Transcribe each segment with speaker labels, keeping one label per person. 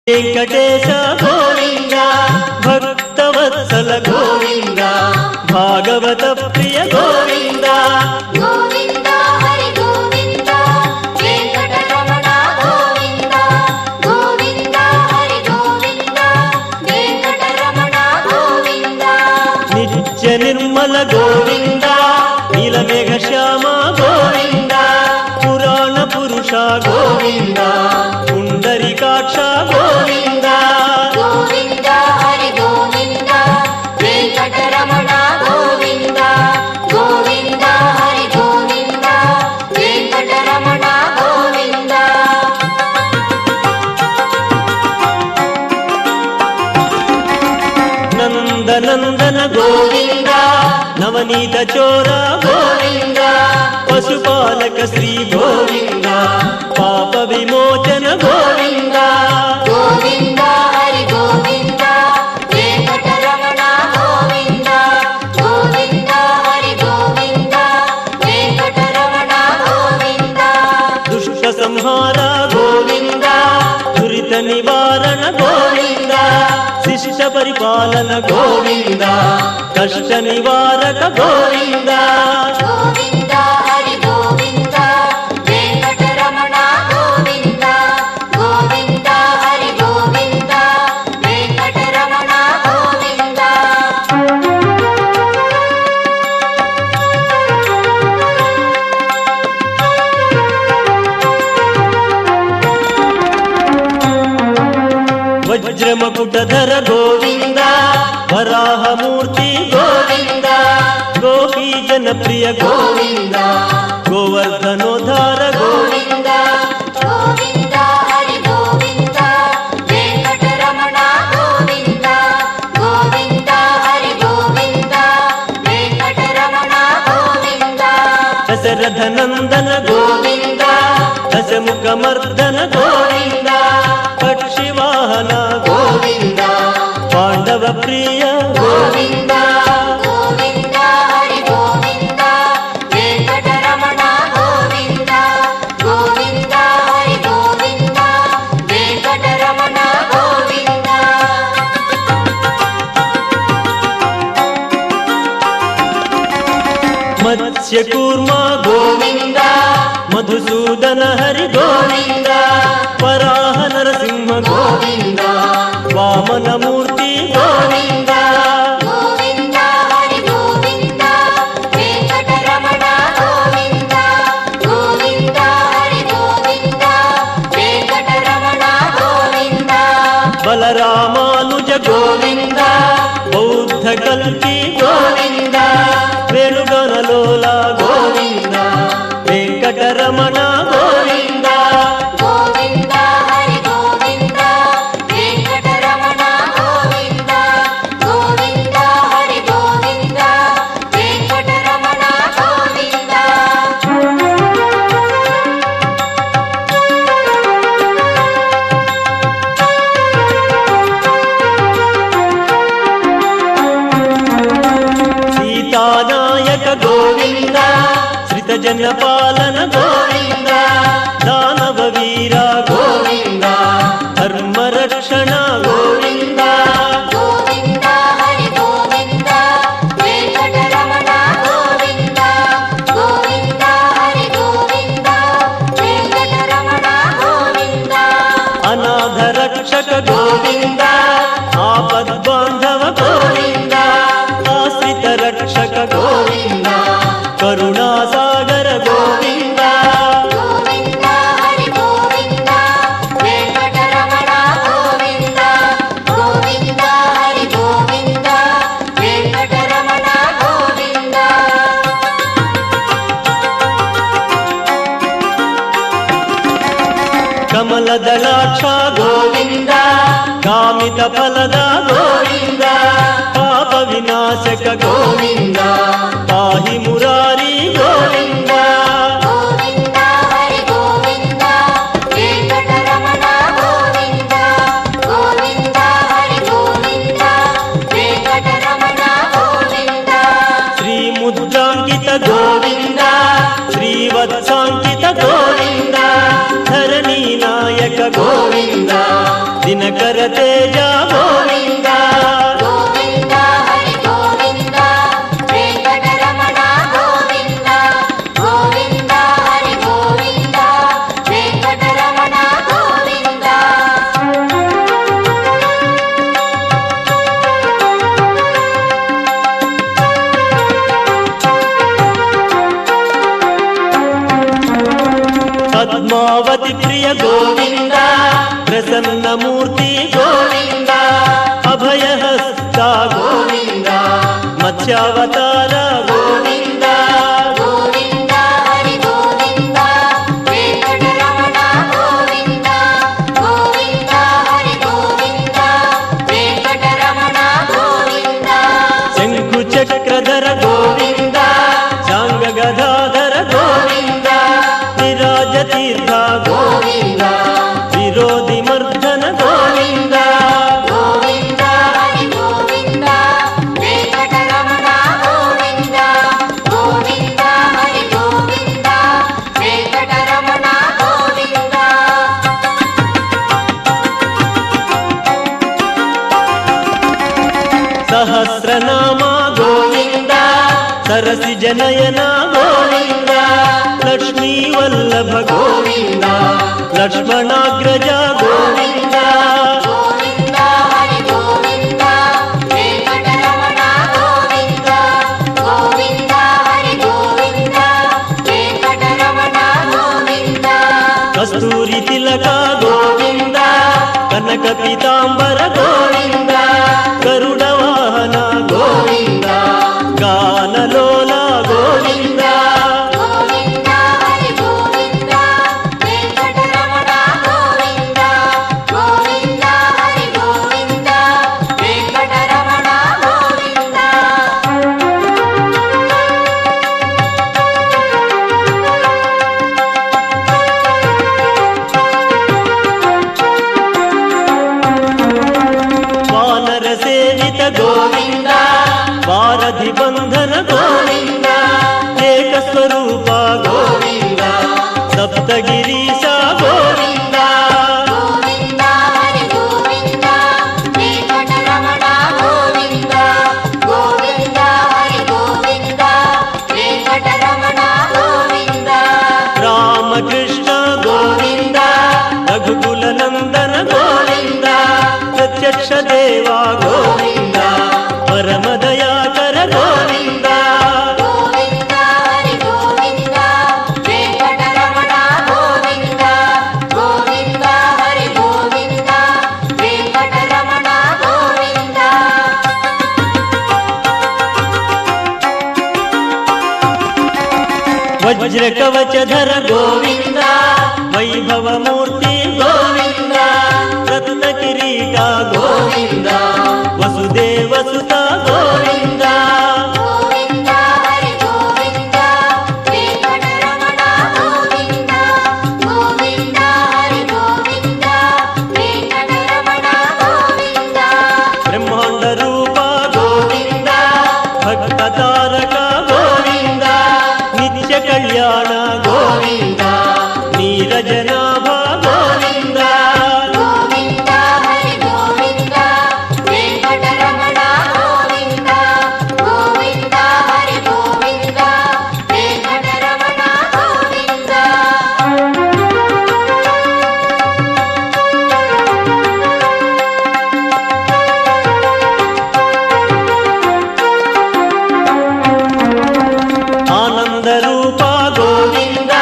Speaker 1: वेंकटेश गोविंद भक्तवत्सल गोविंद भागवत प्रिय गोविंद
Speaker 2: गोविंद हरि गोविंद वेंकटरमण गोविंद गोविंद हरि गोविंद वेंकटरमण गोविंद
Speaker 1: नित्य निर्मल गोविंद नीलमेघ श्याम गोविंद पुराण पुरुष गोविंद पुंडरीकाक्ष गोविंद
Speaker 2: गोविंद हरि गोविंद वेंकटरमण गोविंद गोविंद हरि गोविंद वेंकटरमण गोविंद
Speaker 1: नंद नंदन गोविंद नवनीत चोर गोविंद पशुपालक श्री गोविंद पाप विमोचन गोविंद
Speaker 2: गोविंद हरि गोविंद वेंकटरमण गोविंद गोविंद हरि गोविंद वेंकटरमण गोविंद
Speaker 1: दुष्ट संहार गोविंद दुरित निवारण गोविंद शिष्ट परिपालन गोविंद कष्ट निवारक गोविंद
Speaker 2: गोविंद हरि गोविंद वेंकटरमण गोविंद गोविंद हरि गोविंद वेंकटरमण गोविंद
Speaker 1: वज्र मुकुटधर गोविंद वराह मूर्ति गोविंद गोपी जनप्रिय गोविंद गोवर्धनोद्धार गोविंद
Speaker 2: गोविंद हरि गोविंद वेंकटरमण गोविंद गोविंद हरि गोविंद वेंकटरमण गोविंद
Speaker 1: दशरथ नंदन गोविंद दशमुख मर्दन गोविंद पक्षिवाहन गोविंद पांडव प्रिय गोविंद
Speaker 2: गोविंद हरि गोविंद वेंकटरमण गोविंद गोविंद हरि गोविंद वेंकटरमण गोविंद
Speaker 1: मत्स्य कूर्मा गोविंद मधुसूदन हरि गोविंद वराह नरसिंह गोविंद वामन मूर्ति गोविंद
Speaker 2: गोविंद हरि गोविंद वेंकटरमण गोविंद गोविंद हरि गोविंद वेंकटरमण गोविंद
Speaker 1: बलरामानुज गोविंद बौद्ध कल्की गोविंद वेणुगणलोला गोविंद वेंकटरमण गोविंद
Speaker 2: गोविंद हरि गोविंद वेंकटरमण गोविंद गोविंद हरि गोविंद वेंकटरमण गोविंद
Speaker 1: सीतानायक गोविंद श्रितजन पालन गोविंद दानव वीर गोविंद धर्म रक्षण गोविंद
Speaker 2: गोविंद हरि गोविंद वेंकटरमण गोविंद गोविंद हरि गोविंद वेंकटरमण गोविंद
Speaker 1: अनाथ रक्षक गोविंद आपद बांधव गोविंद आश्रित रक्षक गोविंद करुणा सागर गोविंद
Speaker 2: गोविंद हरि गोविंद वेंकटरमण गोविंद गोविंद हरि गोविंद वेंकटरमण गोविंद
Speaker 1: कमल दलाक्ष गोविंद कामित फलद गोविंद पाप विनाशक गोविंद पाहि मुरारी गोविंद
Speaker 2: गोविंद हरि गोविंद वेंकटरमण गोविंद गोविंद हरि गोविंद वेंकटरमण गोविंद
Speaker 1: श्री मुद्रांकित गोविंद श्रीवत्सांकित गोविंद धरणी नायक गोविंद ದಿನಕರ ತೇಜ ಗೋವಿಂದ
Speaker 2: ಗೋವಿಂದ ಹರಿ ಗೋವಿಂದ ವೆಂಕಟರಮಣ ಗೋವಿಂದ ಗೋವಿಂದ ಹರಿ ಗೋವಿಂದ ವೆಂಕಟರಮಣ ಗೋವಿಂದ
Speaker 1: ಪದ್ಮಾವತಿ ಪ್ರಿಯ ಗೋವಿಂದ ಪ್ರಸನ್ನ ಮೂರ್ತಿ ಗೋವಿಂದ ಅಭಯಹಸ್ತ ಗೋವಿಂದ ಮತ್ಸ್ಯಾವತಾರ ಗೋವಿಂದ
Speaker 2: ಗೋವಿಂದ ಹರಿ ಗೋವಿಂದ ವೆಂಕಟರಮಣ ಗೋವಿಂದ ಗೋವಿಂದ ಹರಿ ಗೋವಿಂದ ವೆಂಕಟರಮಣ ಗೋವಿಂದ
Speaker 1: ಶಂಕು ಚಕ್ರಧರ ಗೋವಿಂದ ಶಾಂಗ ಗದಾಧರ ಗೋವಿಂದ ವಿರಾಜತೀರ್ಥ ಗೋವಿಂದ ವಿರೋಧಿ ಮರ್ದನ ಗೋವಿಂದ
Speaker 2: ಗೋವಿಂದ ಹರಿ ಗೋವಿಂದ ವೆಂಕಟರಮಣ ಗೋವಿಂದ ಗೋವಿಂದ ಹರಿ ಗೋವಿಂದ ವೆಂಕಟರಮಣ ಗೋವಿಂದ
Speaker 1: ಸಹಸ್ರನಾಮ ಗೋವಿಂದ ಸರಸಿ ಜನಯನ ಗೋವಿಂದ ಲಕ್ಷ್ಮೀ ವಲ್ಲಭ ಗೋವಿಂದ ಲಕ್ಷ್ಮಣಾಗ್ರಜ ಗೋವಿಂದ
Speaker 2: ಗೋವಿಂದ ಹರಿ ಗೋವಿಂದ ವೆಂಕಟರಮಣ ಗೋವಿಂದ ಗೋವಿಂದ ಹರಿ ಗೋವಿಂದ ವೆಂಕಟರಮಣ ಗೋವಿಂದ
Speaker 1: ಕಸ್ತೂರಿ ತಿಲಕ ಗೋವಿಂದ ಕನಕ ಪೀತಾಂಬರ ಗೋವಿಂದ ಗರುಡ ವಾಹನ ಗೋವಿಂದ ಗಾನಲೋಲ ಗೋವಿಂದ
Speaker 2: ಗೋವಿಂದ ಹರಿ ಗೋವಿಂದ ವೆಂಕಟರಮಣ ಗೋವಿಂದ ಗೋವಿಂದ ಹರಿ ಗೋವಿಂದ ವೆಂಕಟರಮಣ ಗೋವಿಂದ
Speaker 1: ವಾನರ ಸೇವಿತ ಗೋವಿಂದ ವಾರಧಿ ಬಂಧನ ಗೋವಿಂದ ಏಕ ಸ್ವರೂಪ ಗೋವಿಂದ ಸಪ್ತಗಿರೀಶ ಗೋವಿಂದ
Speaker 2: ಗೋವಿಂದ ಹರಿ ಗೋವಿಂದ ವೆಂಕಟರಮಣ ಗೋವಿಂದ ಗೋವಿಂದ ಹರಿ ಗೋವಿಂದ ವೆಂಕಟರಮಣ ಗೋವಿಂದ
Speaker 1: ರಾಮಕೃಷ್ಣ ಗೋವಿಂದ ರಘುಕುಲ ನಂದನ ಗೋವಿಂದ ಪ್ರತ್ಯಕ್ಷ ದೇವ ಗೋವಿಂದ ಪರಮ ದಯಾಕರ ಗೋವಿಂದ
Speaker 2: ಗೋವಿಂದ ಹರಿ ಗೋವಿಂದ ವೆಂಕಟರಮಣ ಗೋವಿಂದ ಗೋವಿಂದ ಹರಿ ಗೋವಿಂದ ವೆಂಕಟರಮಣ ಗೋವಿಂದ
Speaker 1: ವಜ್ರ ಕವಚಧರ ಗೋವಿಂದ ವೈಭವ ಮೂರ್ತಿ ಗೋವಿಂದ ರತ್ನ ಕಿರೀಟ ಗೋವಿಂದ ವಸುದೇವ ಸುತ ಗೋವಿಂದ
Speaker 2: ಗೋವಿಂದ ಹರಿ ಗೋವಿಂದ ವೆಂಕಟರಮಣ ಗೋವಿಂದ ಗೋವಿಂದ ಹರಿ ಗೋವಿಂದ ವೆಂಕಟರಮಣ ಗೋವಿಂದ
Speaker 1: ಬ್ರಹ್ಮಾಂಡ ರೂಪ ಗೋವಿಂದ ಭಕ್ತ ತಾರಕ ಗೋವಿಂದ ನಿತ್ಯ ಕಲ್ಯಾಣ ಗೋವಿಂದ ನೀರಜನಾಭ ಗೋವಿಂದ
Speaker 2: ಗೋವಿಂದ ಹರಿ ಗೋವಿಂದ ವೆಂಕಟರಮಣ ಗೋವಿಂದ ಗೋವಿಂದ ಹರಿ ಗೋವಿಂದ ವೆಂಕಟರಮಣ ಗೋವಿಂದ
Speaker 1: ಆನಂದ ರೂಪ ಗೋವಿಂದ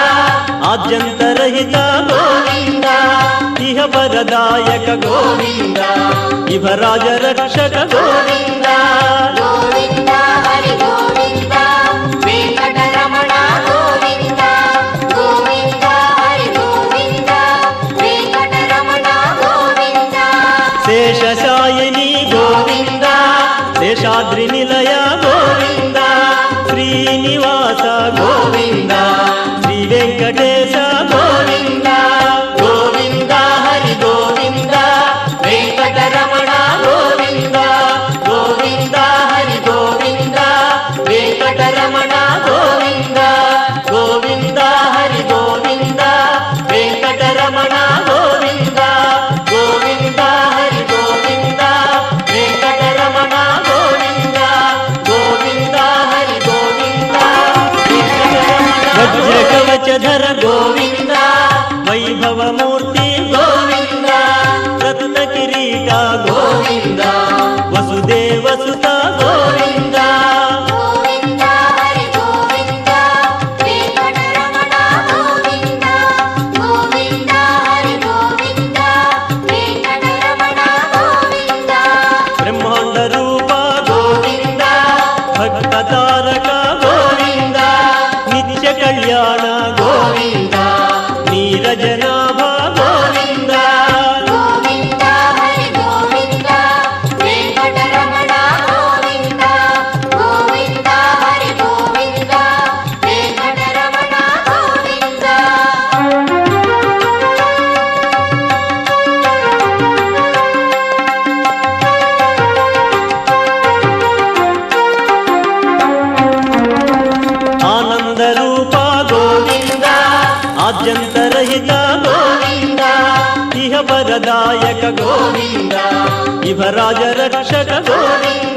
Speaker 1: ಆದ್ಯಂತರಹಿತ ಗೋವಿಂದ ಇಹ ವರದಾಯಕ ಗೋವಿಂದ ಇಹರಾಜ ರಕ್ಷಕ ಗೋವಿಂದ
Speaker 2: ಗೋವಿಂದ ಹರಿ ಗೋವಿಂದ ವೆಂಕಟರಮಣ ಗೋವಿಂದ ಗೋವಿಂದ ಹರಿ ಗೋವಿಂದ ವೆಂಕಟರಮಣ ಗೋವಿಂದ
Speaker 1: ಶೇಷಶಾಯಿನಿ ಗೋವಿಂದ ಶೇಷಾದ್ರಿ ನಿಲಯ ಗೋವಿಂದ ಶ್ರೀನಿವಾಸ ಗೋವಿಂದ ಶ್ರೀ ವೆಂಕಟೇಶ ಗೋವಿಂದ ಗೋವಿಂದ ಹರಿ ಗೋವಿಂದ ವೆಂಕಟರಮಣ ಗೋವಿಂದ ಗೋವಿಂದ ಭವಮೂರ್ತಿ ಗೋವಿಂದ ರತ್ನ ಕಿರೀಟ ಗೋವಿಂದ ವಸುದೇವ ಸುತ ಗೋವಿಂದ
Speaker 2: ಗೋವಿಂದ ಹರಿ ಗೋವಿಂದ ವೆಂಕಟರಮಣ ಗೋವಿಂದ ಗೋವಿಂದ ಹರಿ ಗೋವಿಂದ ವೆಂಕಟರಮಣ ಗೋವಿಂದ
Speaker 1: ಬ್ರಹ್ಮಾಂಡ ರೂಪ ಗೋವಿಂದ ಭಕ್ತ ತಾರಕ ಗೋವಿಂದ ನಿತ್ಯ ಕಲ್ಯಾಣ ಗೋವಿಂದ ನೀರಜನಾಭ ಗೋವಿಂದ
Speaker 2: ಗೋವಿಂದ ಹರಿ ಗೋವಿಂದ ವೆಂಕಟರಮಣ ಗೋವಿಂದ ಗೋವಿಂದ ಹರಿ ಗೋವಿಂದ ವೆಂಕಟರಮಣ ಗೋವಿಂದ
Speaker 1: ಆನಂದ ರೂಪ ಗೋವಿಂದ ಆದ್ಯಂತರಹಿತ ಗೋವಿಂದ ಇಹ ವರದಾಯಕ ಗೋವಿಂದ ಇಹ ರಾಜ ರಕ್ಷಕ ಗೋವಿಂದ